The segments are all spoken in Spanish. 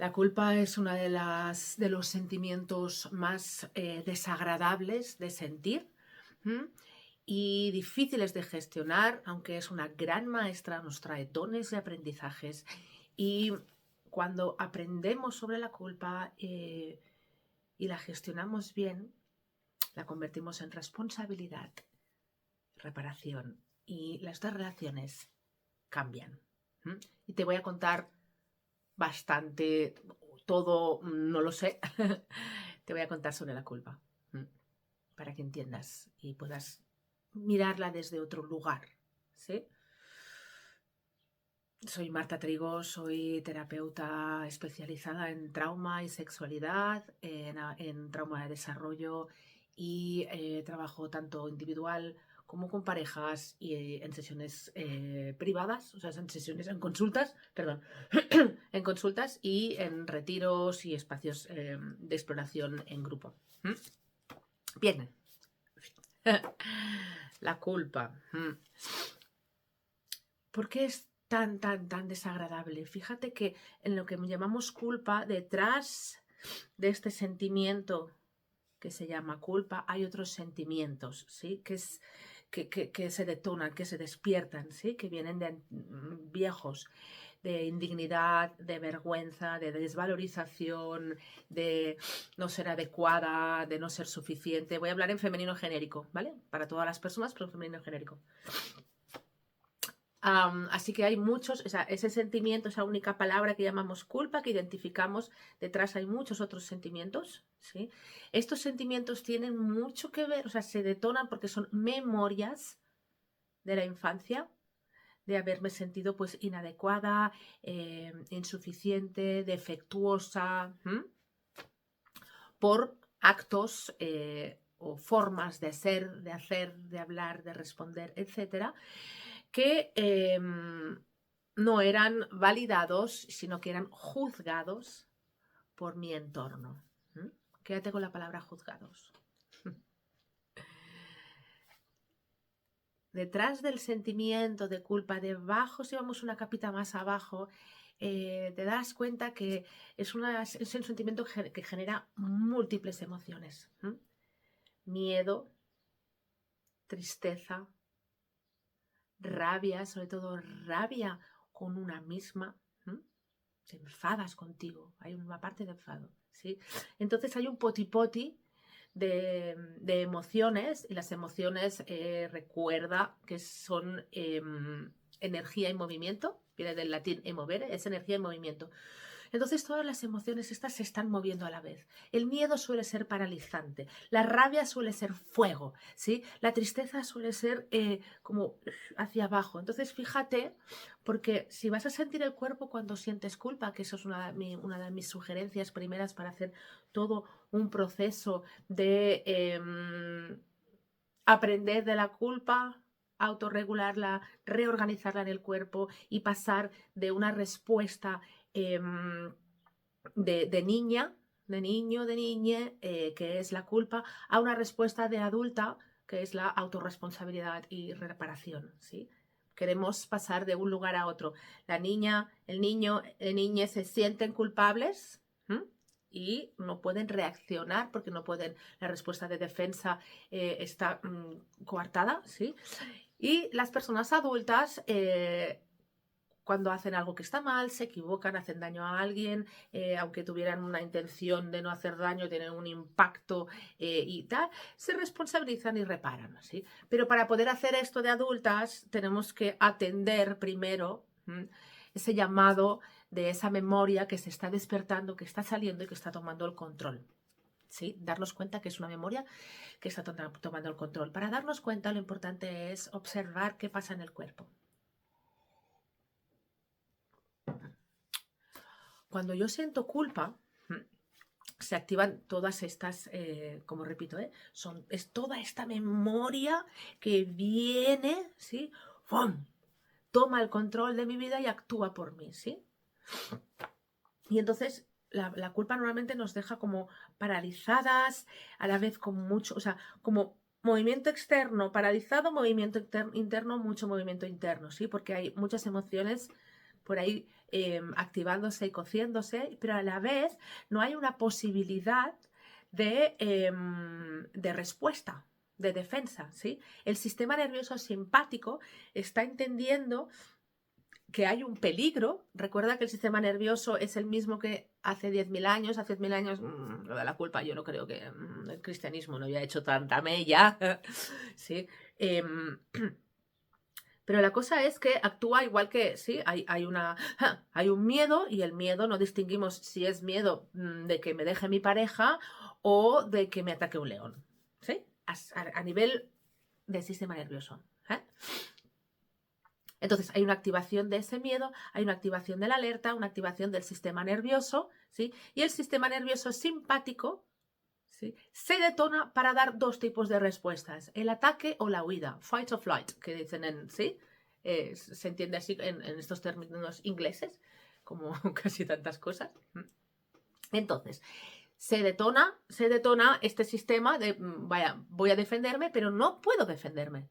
La culpa es uno de los sentimientos más desagradables de sentir. ¿M? Y difíciles de gestionar, aunque es una gran maestra, nos trae dones y aprendizajes. Y cuando aprendemos sobre la culpa y la gestionamos bien, la convertimos en responsabilidad, reparación, y las dos relaciones cambian. ¿M? Y te voy a contar bastante, todo no lo sé, te voy a contar sobre la culpa, para que entiendas y puedas mirarla desde otro lugar, ¿sí? Soy Marta Trigo, soy terapeuta especializada en trauma y sexualidad, en trauma de desarrollo y trabajo tanto individual como con parejas y en sesiones privadas, o sea, en sesiones, en consultas, perdón, en consultas y en retiros y espacios de exploración en grupo. Bien. La culpa. ¿Por qué es tan desagradable? Fíjate que en lo que llamamos culpa, detrás de este sentimiento que se llama culpa, hay otros sentimientos, ¿sí? Que se detonan, que se despiertan, ¿sí? Que vienen de viejos, de indignidad, de vergüenza, de desvalorización, de no ser adecuada, de no ser suficiente. Voy a hablar en femenino genérico, ¿vale? Para todas las personas, pero en femenino genérico. Así que hay muchos, o sea, ese sentimiento, esa única palabra que llamamos culpa, que identificamos, detrás hay muchos otros sentimientos, ¿sí? Estos sentimientos tienen mucho que ver, o sea, se detonan porque son memorias de la infancia, de haberme sentido pues inadecuada, insuficiente, defectuosa, por actos o formas de ser, de hacer, de hablar, de responder, etcétera, que no eran validados, sino que eran juzgados por mi entorno. Quédate con la palabra juzgados. Detrás del sentimiento de culpa, debajo, si vamos una capita más abajo, te das cuenta que es un sentimiento que genera múltiples emociones. Miedo, tristeza, rabia, sobre todo rabia con una misma. Te enfadas contigo, hay una parte de enfado, ¿sí? Entonces hay un poti-poti de emociones, y las emociones, recuerda que son energía y movimiento, viene del latín emovere, es energía y movimiento. Entonces todas las emociones estas se están moviendo a la vez. El miedo suele ser paralizante, la rabia suele ser fuego, ¿sí? La tristeza suele ser como hacia abajo. Entonces fíjate, porque si vas a sentir el cuerpo cuando sientes culpa, que eso es una de mis sugerencias primeras para hacer todo un proceso de aprender de la culpa, autorregularla, reorganizarla en el cuerpo y pasar de una respuesta de niña, de niño, de niñe, que es la culpa, a una respuesta de adulta, que es la autorresponsabilidad y reparación, ¿sí? Queremos pasar de un lugar a otro. La niña, el niño, la niña se sienten culpables y no pueden reaccionar porque no pueden, la respuesta de defensa está coartada, ¿sí? Y las personas adultas cuando hacen algo que está mal, se equivocan, hacen daño a alguien, aunque tuvieran una intención de no hacer daño, tienen un impacto y tal, se responsabilizan y reparan, ¿sí? Pero para poder hacer esto de adultas tenemos que atender primero ese llamado de esa memoria que se está despertando, que está saliendo y que está tomando el control. ¿Sí? Darnos cuenta que es una memoria que está tomando el control. Para darnos cuenta, lo importante es observar qué pasa en el cuerpo. Cuando yo siento culpa, se activan todas estas, como repito, es toda esta memoria que viene, ¿sí? ¡Fum! Toma el control de mi vida y actúa por mí, ¿sí? Y entonces la culpa normalmente nos deja como paralizadas, a la vez con mucho, o sea, como movimiento externo paralizado, movimiento interno, mucho movimiento interno, ¿sí? Porque hay muchas emociones por ahí activándose y cociéndose, pero a la vez no hay una posibilidad de respuesta, de defensa, ¿sí? El sistema nervioso simpático está entendiendo que hay un peligro. Recuerda que el sistema nervioso es el mismo que hace 10.000 años. Hace 10.000 años, lo de la culpa, yo no creo que el cristianismo no haya hecho tanta mella. ¿Sí? Pero la cosa es que actúa igual que, sí, hay un miedo, y el miedo no distinguimos si es miedo de que me deje mi pareja o de que me ataque un león. ¿Sí? A nivel del sistema nervioso. Entonces hay una activación de ese miedo, hay una activación de la alerta, una activación del sistema nervioso, ¿sí? Y el sistema nervioso simpático, ¿sí?, se detona para dar dos tipos de respuestas: el ataque o la huida, fight or flight, que dicen ¿sí? Se entiende así en estos términos ingleses, como casi tantas cosas. Entonces, se detona este sistema de, vaya, voy a defenderme, pero no puedo defenderme.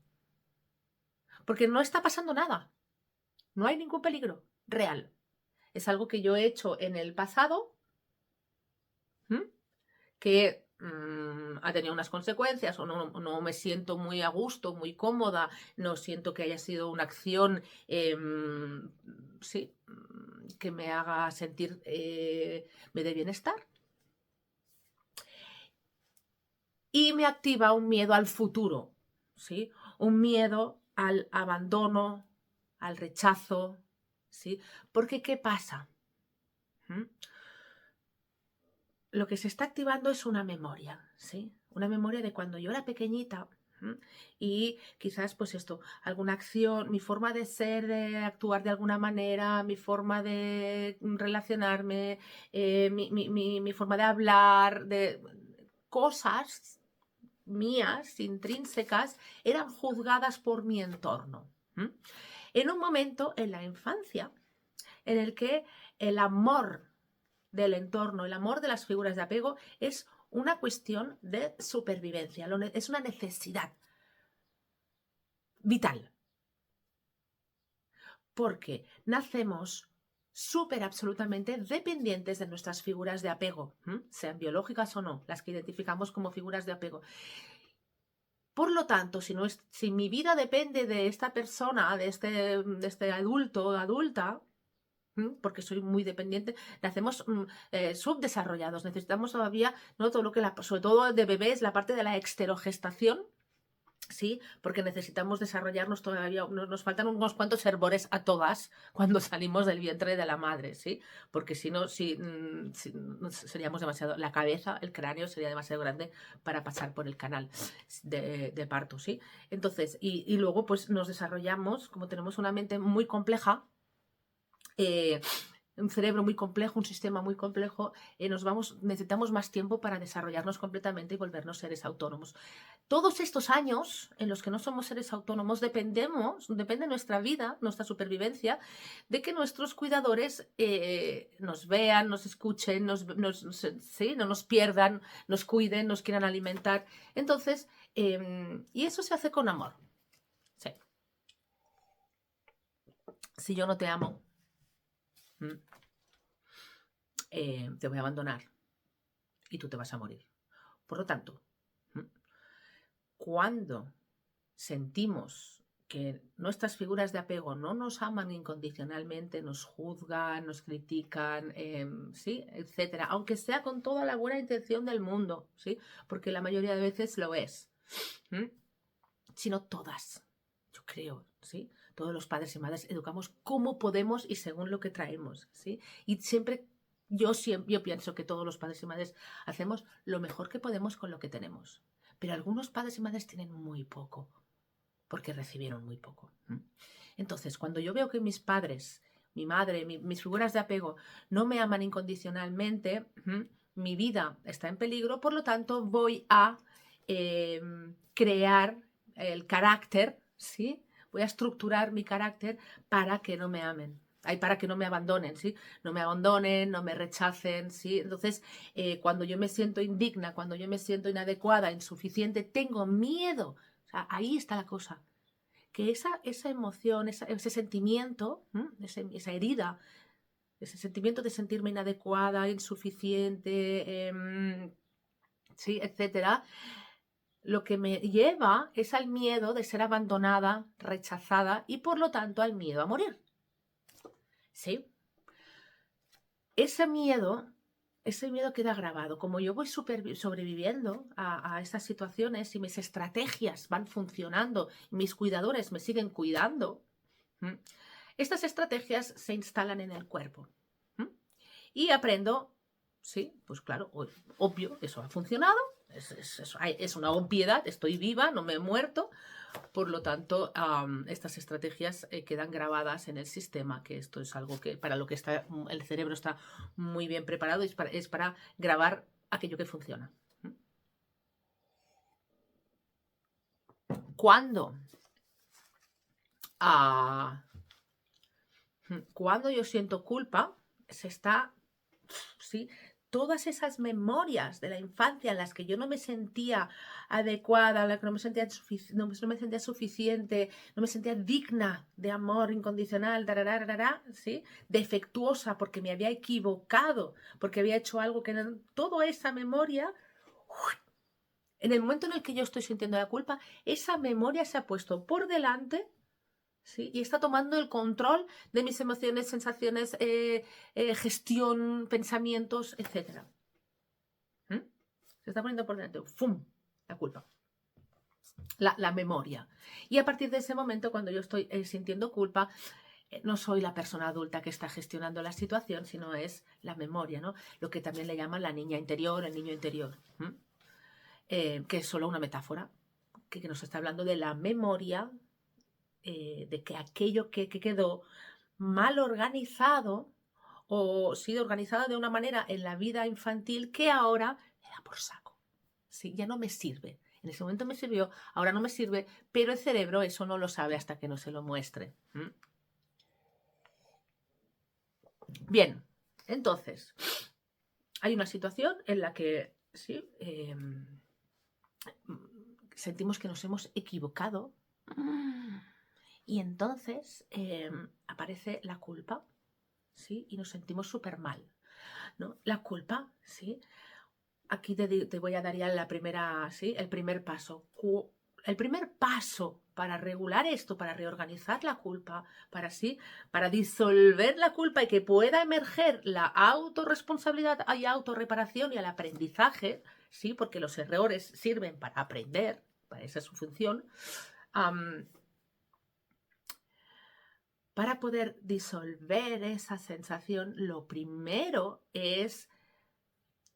Porque no está pasando nada. No hay ningún peligro real. Es algo que yo he hecho en el pasado, que ha tenido unas consecuencias, o no me siento muy a gusto, muy cómoda, no siento que haya sido una acción sí, que me haga sentir de bienestar. Y me activa un miedo al futuro, ¿sí? Un miedo al abandono, al rechazo, ¿sí? Porque ¿qué pasa? Lo que se está activando es una memoria, ¿sí? Una memoria de cuando yo era pequeñita, y quizás, pues esto, alguna acción, mi forma de ser, de actuar de alguna manera, mi forma de relacionarme, mi forma de hablar, de cosas mías, intrínsecas, eran juzgadas por mi entorno. En un momento en la infancia en el que el amor del entorno, el amor de las figuras de apego, es una cuestión de supervivencia, es una necesidad vital. Porque nacemos súper absolutamente dependientes de nuestras figuras de apego, sean biológicas o no, las que identificamos como figuras de apego. Por lo tanto, si mi vida depende de esta persona, de este adulto o adulta, porque soy muy dependiente, nacemos subdesarrollados. Necesitamos todavía, ¿no?, todo lo que sobre todo de bebés, la parte de la exterogestación, sí, porque necesitamos desarrollarnos todavía, nos faltan unos cuantos hervores a todas cuando salimos del vientre de la madre, sí, porque si no, seríamos demasiado, la cabeza, el cráneo sería demasiado grande para pasar por el canal de parto, sí. Entonces, y luego pues nos desarrollamos, como tenemos una mente muy compleja, un cerebro muy complejo, un sistema muy complejo, necesitamos más tiempo para desarrollarnos completamente y volvernos seres autónomos. Todos estos años en los que no somos seres autónomos depende nuestra vida, nuestra supervivencia, de que nuestros cuidadores nos vean, nos escuchen, ¿sí?, no nos pierdan, nos cuiden, nos quieran alimentar. Entonces, y eso se hace con amor. Sí. Si yo no te amo, te voy a abandonar y tú te vas a morir. Por lo tanto, cuando sentimos que nuestras figuras de apego no nos aman incondicionalmente, nos juzgan, nos critican, ¿sí?, etcétera, aunque sea con toda la buena intención del mundo, ¿sí?, porque la mayoría de veces lo es, sino todas, yo creo, ¿sí?, todos los padres y madres educamos como podemos y según lo que traemos, ¿sí?, y siempre yo pienso que todos los padres y madres hacemos lo mejor que podemos con lo que tenemos, pero algunos padres y madres tienen muy poco porque recibieron muy poco. Entonces, cuando yo veo que mis padres, mi madre, mis figuras de apego no me aman incondicionalmente, mi vida está en peligro, por lo tanto voy a crear el carácter, ¿sí? Voy a estructurar mi carácter para que no me amen. Para que no me abandonen, ¿sí? No me abandonen, no me rechacen, ¿sí? Entonces, cuando yo me siento indigna, cuando yo me siento inadecuada, insuficiente, tengo miedo. O sea, ahí está la cosa. que esa emoción, ese sentimiento, esa herida, ese sentimiento de sentirme inadecuada, insuficiente, sí, etcétera, lo que me lleva es al miedo de ser abandonada, rechazada y por lo tanto al miedo a morir. ¿Sí? Ese miedo queda grabado. Como yo voy sobreviviendo a estas situaciones y mis estrategias van funcionando, mis cuidadores me siguen cuidando, estas estrategias se instalan en el cuerpo. Y aprendo, sí, pues claro, obvio, eso ha funcionado, es una obviedad, estoy viva, no me he muerto. Por lo tanto, estas estrategias quedan grabadas en el sistema, que esto es algo que para lo que el cerebro está muy bien preparado, es para grabar aquello que funciona. Cuando yo siento culpa, ¿sí? Todas esas memorias de la infancia en las que yo no me sentía adecuada, en las que no me sentía suficiente, no me sentía digna de amor incondicional, ¿sí? Defectuosa porque me había equivocado, porque había hecho algo que no... Toda esa memoria, en el momento en el que yo estoy sintiendo la culpa, esa memoria se ha puesto por delante, ¿sí? Y está tomando el control de mis emociones, sensaciones, gestión, pensamientos, etc. Se está poniendo por delante. ¡Fum! La culpa. La memoria. Y a partir de ese momento, cuando yo estoy sintiendo culpa, no soy la persona adulta que está gestionando la situación, sino es la memoria, ¿no? Lo que también le llaman la niña interior, el niño interior. Que es solo una metáfora, que nos está hablando de la memoria, de que aquello que quedó mal organizado o sido organizado de una manera en la vida infantil que ahora me da por saco. Sí, ya no me sirve. En ese momento me sirvió, ahora no me sirve, pero el cerebro eso no lo sabe hasta que no se lo muestre. Bien, entonces, hay una situación en la que sí, sentimos que nos hemos equivocado y entonces aparece la culpa, ¿sí? Y nos sentimos súper mal, ¿no? La culpa, ¿sí? Aquí te voy a dar ya el primer paso. El primer paso para regular esto, para reorganizar la culpa, para disolver la culpa y que pueda emerger la autorresponsabilidad y autorreparación y el aprendizaje, ¿sí? Porque los errores sirven para aprender, para esa es su función. Para poder disolver esa sensación, lo primero es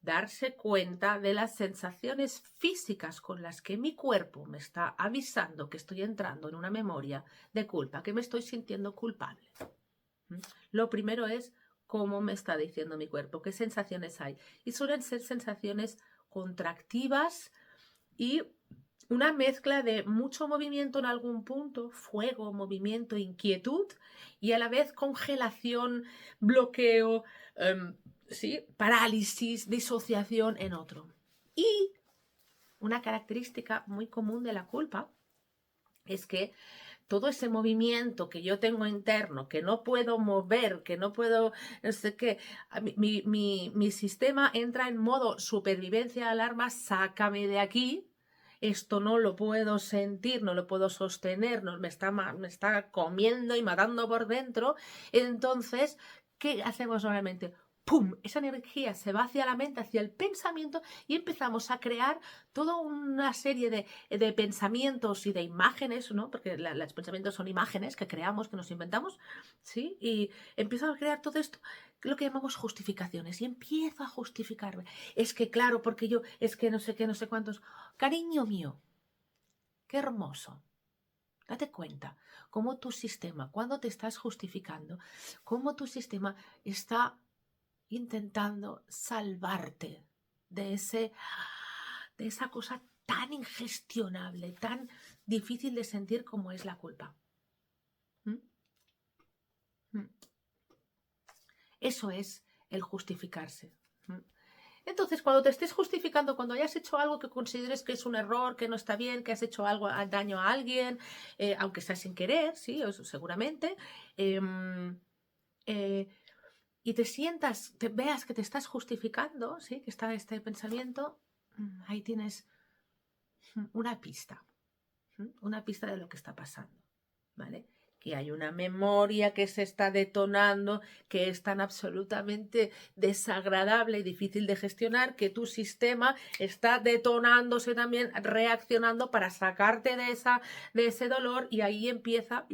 darse cuenta de las sensaciones físicas con las que mi cuerpo me está avisando que estoy entrando en una memoria de culpa, que me estoy sintiendo culpable. Lo primero es cómo me está diciendo mi cuerpo, qué sensaciones hay. Y suelen ser sensaciones contractivas y una mezcla de mucho movimiento en algún punto, fuego, movimiento, inquietud y a la vez congelación, bloqueo, ¿sí? Parálisis, disociación en otro. Y una característica muy común de la culpa es que todo ese movimiento que yo tengo interno, que no puedo mover, que no puedo, no sé qué, mi sistema entra en modo supervivencia, alarma, sácame de aquí, esto no lo puedo sentir, no lo puedo sostener, me está comiendo y matando por dentro. Entonces, ¿qué hacemos normalmente? ¡Pum! Esa energía se va hacia la mente, hacia el pensamiento y empezamos a crear toda una serie de pensamientos y de imágenes, ¿no? Porque los pensamientos son imágenes que creamos, que nos inventamos, ¿sí? Y empiezo a crear todo esto, lo que llamamos justificaciones, y empiezo a justificarme. Es que claro, porque yo, es que no sé qué, no sé cuántos. Cariño mío, qué hermoso. Date cuenta cómo tu sistema, cuando te estás justificando, cómo tu sistema está intentando salvarte de esa cosa tan ingestionable, tan difícil de sentir como es la culpa. Eso es el justificarse. Entonces, cuando te estés justificando, cuando hayas hecho algo que consideres que es un error, que no está bien, que has hecho algo daño a alguien, aunque sea sin querer, sí, seguramente, em, eh, y te sientas, te veas que te estás justificando, sí, que está este pensamiento, ahí tienes una pista de lo que está pasando, ¿vale? Que hay una memoria que se está detonando, que es tan absolutamente desagradable y difícil de gestionar, que tu sistema está detonándose también, reaccionando para sacarte de ese dolor, y ahí empieza...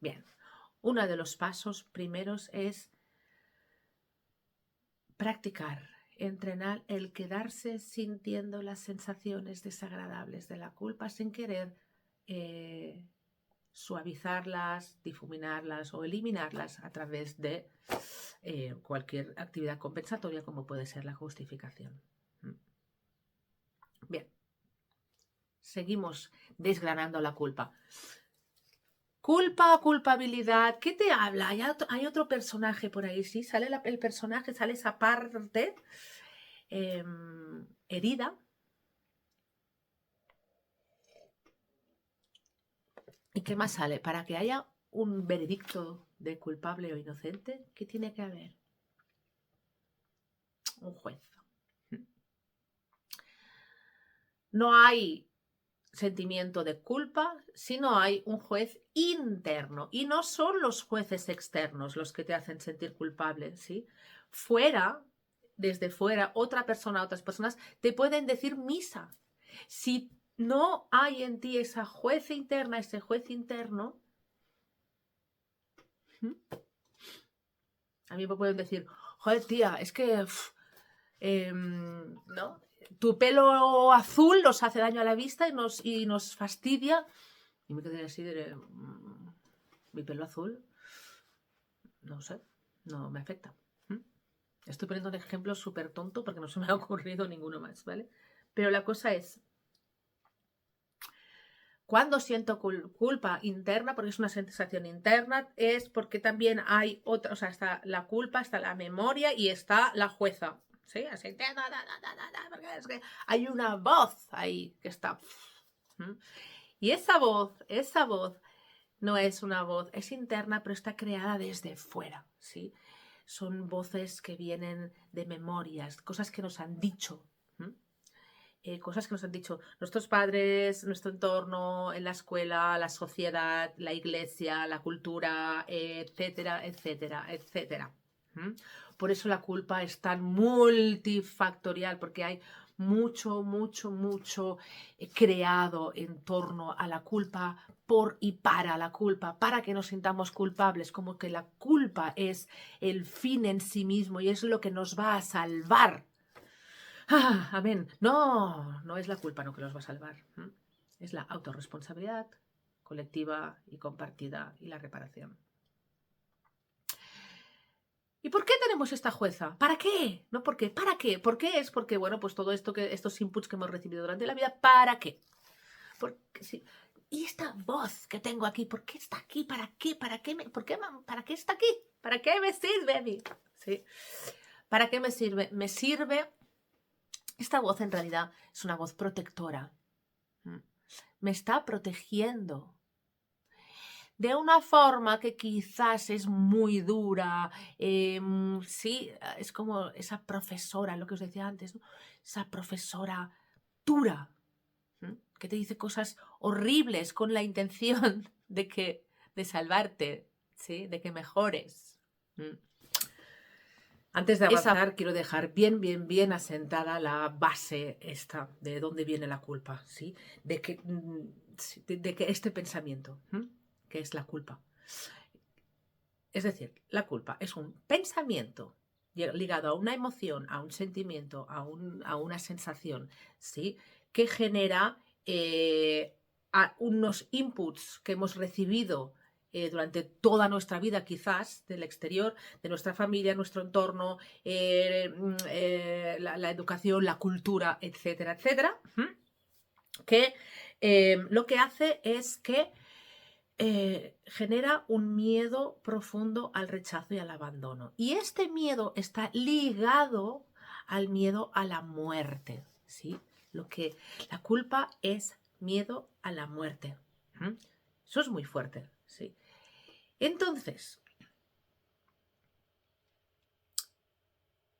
Bien, uno de los pasos primeros es practicar, entrenar el quedarse sintiendo las sensaciones desagradables de la culpa sin querer suavizarlas, difuminarlas o eliminarlas a través de cualquier actividad compensatoria, como puede ser la justificación. Bien, seguimos desgranando la culpa. Culpa, culpabilidad, ¿qué te habla? Hay otro personaje por ahí, ¿sí? Sale el personaje, sale esa parte herida. ¿Y qué más sale? Para que haya un veredicto de culpable o inocente, ¿qué tiene que haber? Un juez. No hay sentimiento de culpa si no hay un juez interno. Y no son los jueces externos los que te hacen sentir culpable, ¿sí? Fuera, desde fuera, otra persona, otras personas te pueden decir misa. Si no hay en ti esa juez interna, ese juez interno, a mí me pueden decir, joder, tía, es que, ¿no? Tu pelo azul nos hace daño a la vista y nos fastidia. Y me quedé así de, mi pelo azul, no sé, no me afecta. Estoy poniendo un ejemplo súper tonto porque no se me ha ocurrido ninguno más, ¿vale? Pero la cosa es, cuando siento culpa interna, porque es una sensación interna, es porque también hay otra, o sea, está la culpa, está la memoria y está la jueza, ¿sí? Así, porque es que hay una voz ahí que está... Y esa voz no es una voz, es interna, pero está creada desde fuera, ¿sí? Son voces que vienen de memorias, cosas que nos han dicho, cosas que nos han dicho nuestros padres, nuestro entorno, en la escuela, la sociedad, la iglesia, la cultura, etcétera, etcétera, etcétera. Por eso la culpa es tan multifactorial, porque hay mucho, mucho, mucho creado en torno a la culpa, por y para la culpa, para que nos sintamos culpables, como que la culpa es el fin en sí mismo y es lo que nos va a salvar. Amén. No, no es la culpa lo que nos va a salvar. Es la autorresponsabilidad colectiva y compartida y la reparación. ¿Y por qué tenemos esta jueza? ¿Para qué? ¿No por qué? ¿Para qué? ¿Por qué? Es porque, bueno, pues todo esto estos inputs que hemos recibido durante la vida, ¿para qué? Porque, sí. Y esta voz que tengo aquí, ¿por qué está aquí? ¿Para qué? ¿Para qué? ¿Para qué está aquí? ¿Para qué me sirve a mí? ¿Sí? ¿Para qué me sirve? Me sirve... Esta voz en realidad es una voz protectora. Me está protegiendo de una forma que quizás es muy dura. Sí, es como esa profesora, lo que os decía antes, ¿no? Esa profesora dura, que te dice cosas horribles con la intención de salvarte, ¿sí? De que mejores. Antes de avanzar, quiero dejar bien asentada la base esta, de dónde viene la culpa, ¿sí? De que este pensamiento, que es la culpa. Es decir, la culpa es un pensamiento ligado a una emoción, a un sentimiento, a una sensación, ¿sí? Que genera unos inputs que hemos recibido durante toda nuestra vida, quizás, del exterior, de nuestra familia, nuestro entorno, la educación, la cultura, etcétera, etcétera, que lo que hace es que genera un miedo profundo al rechazo y al abandono. Y este miedo está ligado al miedo a la muerte, ¿sí? La culpa es miedo a la muerte. Eso es muy fuerte, ¿sí? Entonces,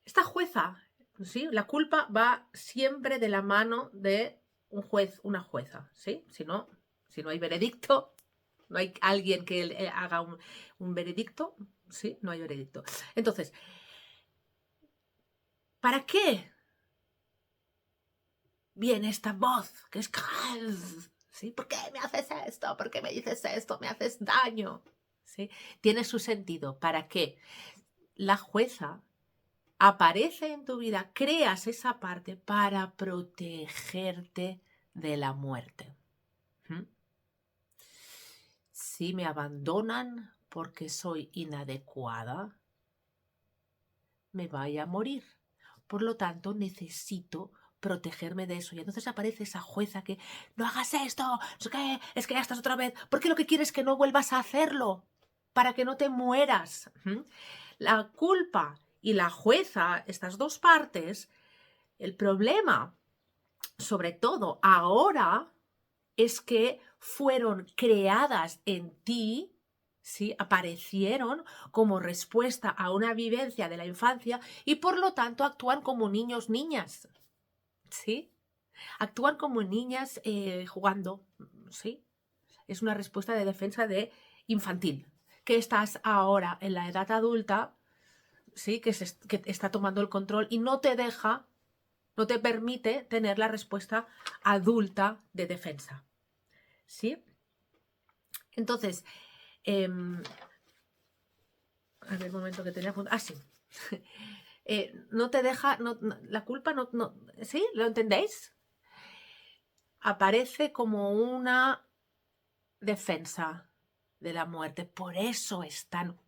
esta jueza, ¿sí? La culpa va siempre de la mano de un juez, una jueza, ¿sí? Si no hay veredicto, no hay alguien que haga un veredicto, ¿sí? No hay veredicto. Entonces, ¿para qué viene esta voz que es... ¿Sí? ¿Por qué me haces esto? ¿Por qué me dices esto? ¿Me haces daño? ¿Sí? Tiene su sentido. ¿Para qué? La jueza aparece en tu vida, creas esa parte para protegerte de la muerte. Si me abandonan porque soy inadecuada, me voy a morir. Por lo tanto, necesito protegerme de eso. Y entonces aparece esa jueza que no hagas esto, es que ya estás otra vez, porque lo que quieres es que no vuelvas a hacerlo, para que no te mueras. La culpa y la jueza, estas dos partes, el problema, sobre todo ahora, es que fueron creadas en ti, ¿sí? Aparecieron como respuesta a una vivencia de la infancia y por lo tanto actúan como niños, niñas, ¿sí? Actúan como niñas jugando, ¿sí? Es una respuesta de defensa infantil, que estás ahora en la edad adulta, ¿sí? Que está tomando el control y no te deja, no te permite tener la respuesta adulta de defensa, ¿sí? Entonces, a ver, un momento que tenía... sí. No te deja... la culpa no... ¿Sí? ¿Lo entendéis? Aparece como una defensa de la muerte. Por eso es tan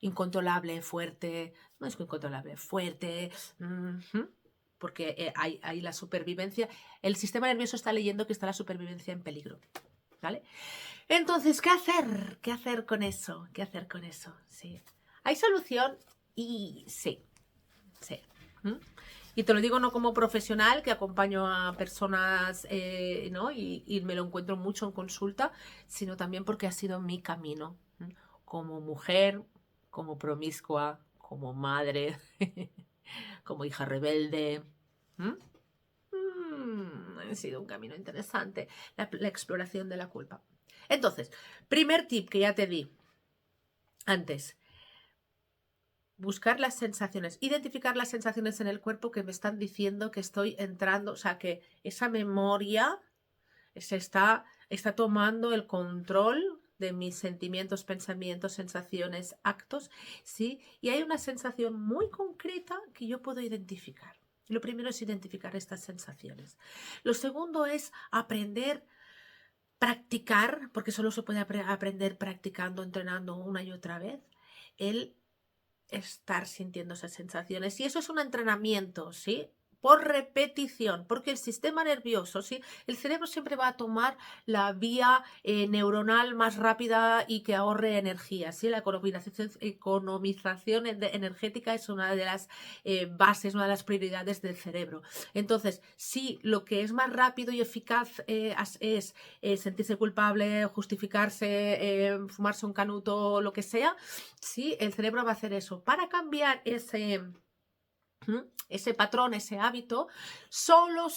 incontrolable, fuerte. No es incontrolable, fuerte. Porque hay la supervivencia. El sistema nervioso está leyendo que está la supervivencia en peligro. ¿Vale? Entonces, ¿qué hacer? ¿Qué hacer con eso? ¿Qué hacer con eso? Sí. ¿Hay solución? Y sí. Sí. Y te lo digo no como profesional, que acompaño a personas, ¿no? Y me lo encuentro mucho en consulta, sino también porque ha sido mi camino. Como mujer, como promiscua, como madre, como hija rebelde. Ha sido un camino interesante, la exploración de la culpa. Entonces, primer tip que ya te di antes. Buscar las sensaciones, identificar las sensaciones en el cuerpo que me están diciendo que estoy entrando, o sea, que esa memoria está tomando el control de mis sentimientos, pensamientos, sensaciones, actos, ¿sí? Y hay una sensación muy concreta que yo puedo identificar. Lo primero es identificar estas sensaciones. Lo segundo es aprender, practicar, porque solo se puede aprender practicando, entrenando una y otra vez, el estar sintiendo esas sensaciones. Y eso es un entrenamiento, ¿sí? Por repetición, porque el sistema nervioso, ¿sí? El cerebro siempre va a tomar la vía neuronal más rápida y que ahorre energía, ¿sí? La economización energética es una de las bases, una de las prioridades del cerebro. Entonces, si lo que es más rápido y eficaz es sentirse culpable, justificarse, fumarse un canuto, lo que sea, ¿sí? El cerebro va a hacer eso. Para cambiar ese patrón, ese hábito, solo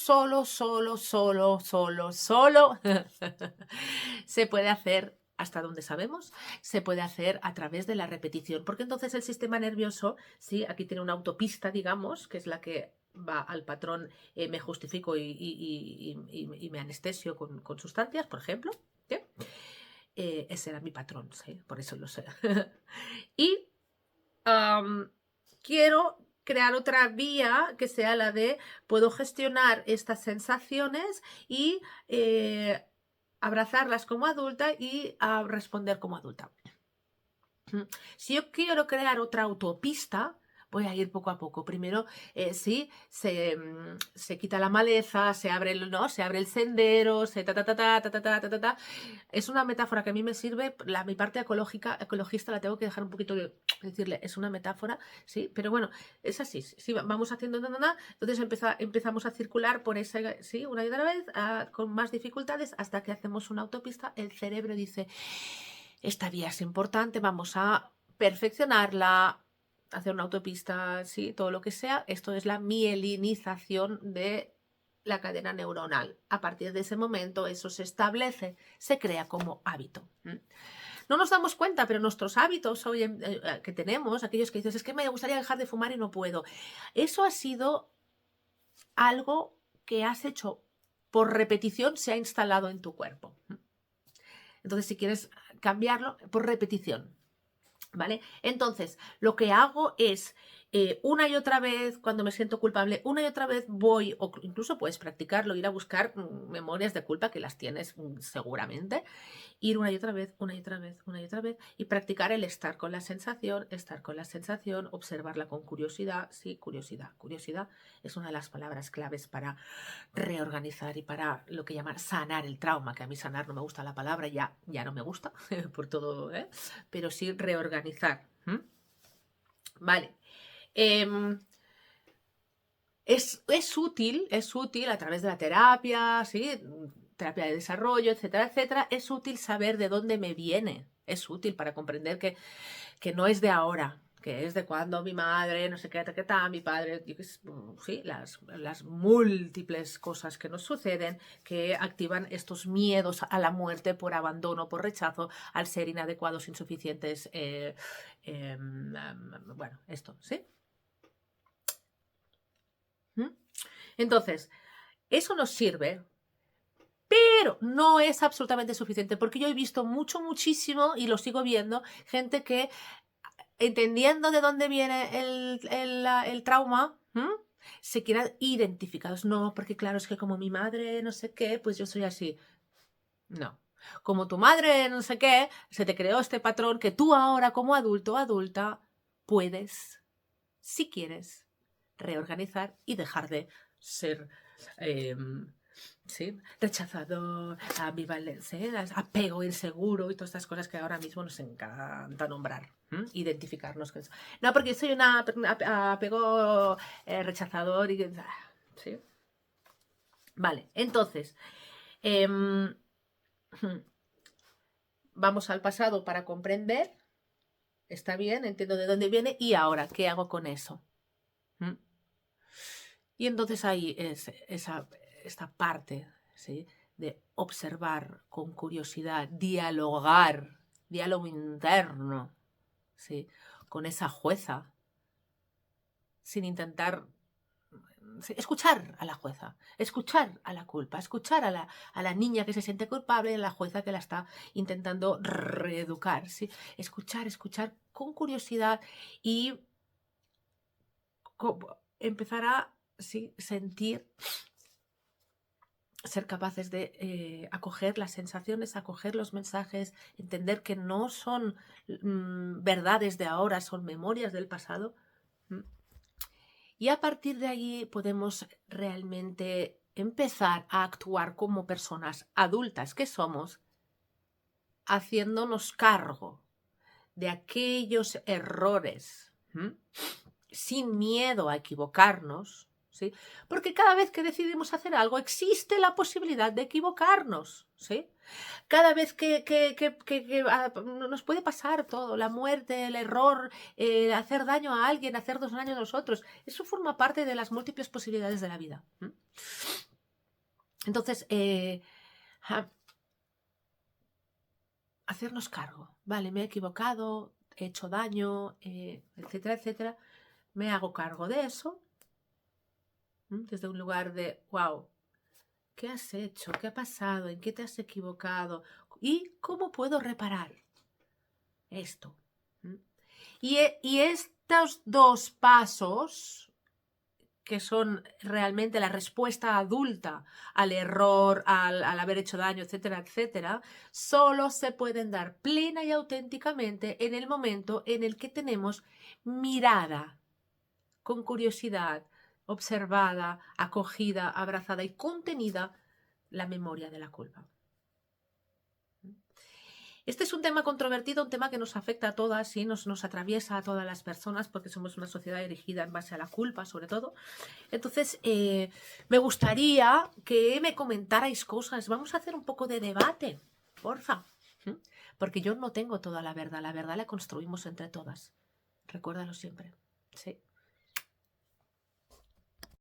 se puede hacer, hasta donde sabemos, se puede hacer a través de la repetición, porque entonces el sistema nervioso, ¿sí? Aquí tiene una autopista, digamos, que es la que va al patrón, me justifico y me anestesio con sustancias, por ejemplo, ¿sí? Ese era mi patrón, ¿sí? Por eso lo sé. Y quiero crear otra vía que sea la de puedo gestionar estas sensaciones y abrazarlas como adulta y responder como adulta. Si yo quiero crear otra autopista, voy a ir poco a poco. Primero, sí, se quita la maleza, se abre ¿no? Se abre el sendero, se ta ta ta ta ta ta ta ta ta ta. Es una metáfora que a mí me sirve, mi parte ecologista la tengo que dejar un poquito de decirle, es una metáfora, sí, pero bueno, es así, sí, vamos haciendo nada, entonces empezamos a circular por esa, sí, una y otra vez, con más dificultades, hasta que hacemos una autopista, el cerebro dice, esta vía es importante, vamos a perfeccionarla, hacer una autopista, sí, todo lo que sea. Esto es la mielinización de la cadena neuronal. A partir de ese momento eso se establece, se crea como hábito. No nos damos cuenta, pero nuestros hábitos hoy que tenemos, aquellos que dices, es que me gustaría dejar de fumar y no puedo, eso ha sido algo que has hecho por repetición, se ha instalado en tu cuerpo. Entonces, si quieres cambiarlo, por repetición, ¿vale? Entonces, lo que hago es, una y otra vez, cuando me siento culpable, una y otra vez voy, o incluso puedes practicarlo, ir a buscar memorias de culpa, que las tienes seguramente, ir una y otra vez, una y otra vez, una y otra vez, y practicar el estar con la sensación, observarla con curiosidad. Sí, curiosidad. Curiosidad es una de las palabras claves para reorganizar y para lo que llaman sanar el trauma, que a mí sanar no me gusta la palabra, ya no me gusta, por todo, pero sí reorganizar. Vale. Es útil a través de la terapia, ¿sí? Terapia de desarrollo, etcétera, etcétera. Es útil saber de dónde me viene. Es útil para comprender que no es de ahora, que es de cuando mi madre, no sé qué tal, mi padre, sí, las múltiples cosas que nos suceden que activan estos miedos a la muerte por abandono, por rechazo, al ser inadecuados, insuficientes, bueno, esto, ¿sí? Entonces, eso nos sirve, pero no es absolutamente suficiente, porque yo he visto muchísimo, y lo sigo viendo, gente que, entendiendo de dónde viene el trauma, se quieran identificados. No, porque claro, es que como mi madre no sé qué, pues yo soy así. No. Como tu madre no sé qué, se te creó este patrón que tú ahora como adulto o adulta puedes, si quieres, reorganizar y dejar de ser ¿sí? Rechazador, ambivalencia, apego inseguro y todas estas cosas que ahora mismo nos encanta nombrar, identificarnos con eso. No, porque soy un apego rechazador y... ¿sí? Vale, entonces, vamos al pasado para comprender, está bien, entiendo de dónde viene y ahora, ¿qué hago con eso? Y entonces ahí es esta parte, ¿sí? De observar con curiosidad, diálogo interno, ¿sí? Con esa jueza, sin intentar... ¿sí? Escuchar a la jueza, escuchar a la culpa, escuchar a la niña que se siente culpable, a la jueza que la está intentando reeducar, ¿sí? Escuchar con curiosidad y empezar a sentir, ser capaces de acoger las sensaciones, acoger los mensajes, entender que no son verdades de ahora, son memorias del pasado. Y a partir de allí podemos realmente empezar a actuar como personas adultas que somos, haciéndonos cargo de aquellos errores, sin miedo a equivocarnos, ¿sí? Porque cada vez que decidimos hacer algo existe la posibilidad de equivocarnos, ¿sí? Cada vez que nos puede pasar todo, la muerte, el error, hacer daño a alguien, hacernos daño a nosotros, eso forma parte de las múltiples posibilidades de la vida. Entonces, hacernos cargo, vale, me he equivocado, he hecho daño, etcétera, etcétera, me hago cargo de eso, desde un lugar de, wow, ¿qué has hecho? ¿Qué ha pasado? ¿En qué te has equivocado? ¿Y cómo puedo reparar esto? Y estos dos pasos, que son realmente la respuesta adulta al error, al haber hecho daño, etcétera, etcétera, solo se pueden dar plena y auténticamente en el momento en el que tenemos mirada con curiosidad, observada, acogida, abrazada y contenida la memoria de la culpa. Este es un tema controvertido, un tema que nos afecta a todas y nos atraviesa a todas las personas porque somos una sociedad erigida en base a la culpa, sobre todo. Entonces, me gustaría que me comentarais cosas. Vamos a hacer un poco de debate, porfa. Porque yo no tengo toda la verdad la construimos entre todas. Recuérdalo siempre. Sí.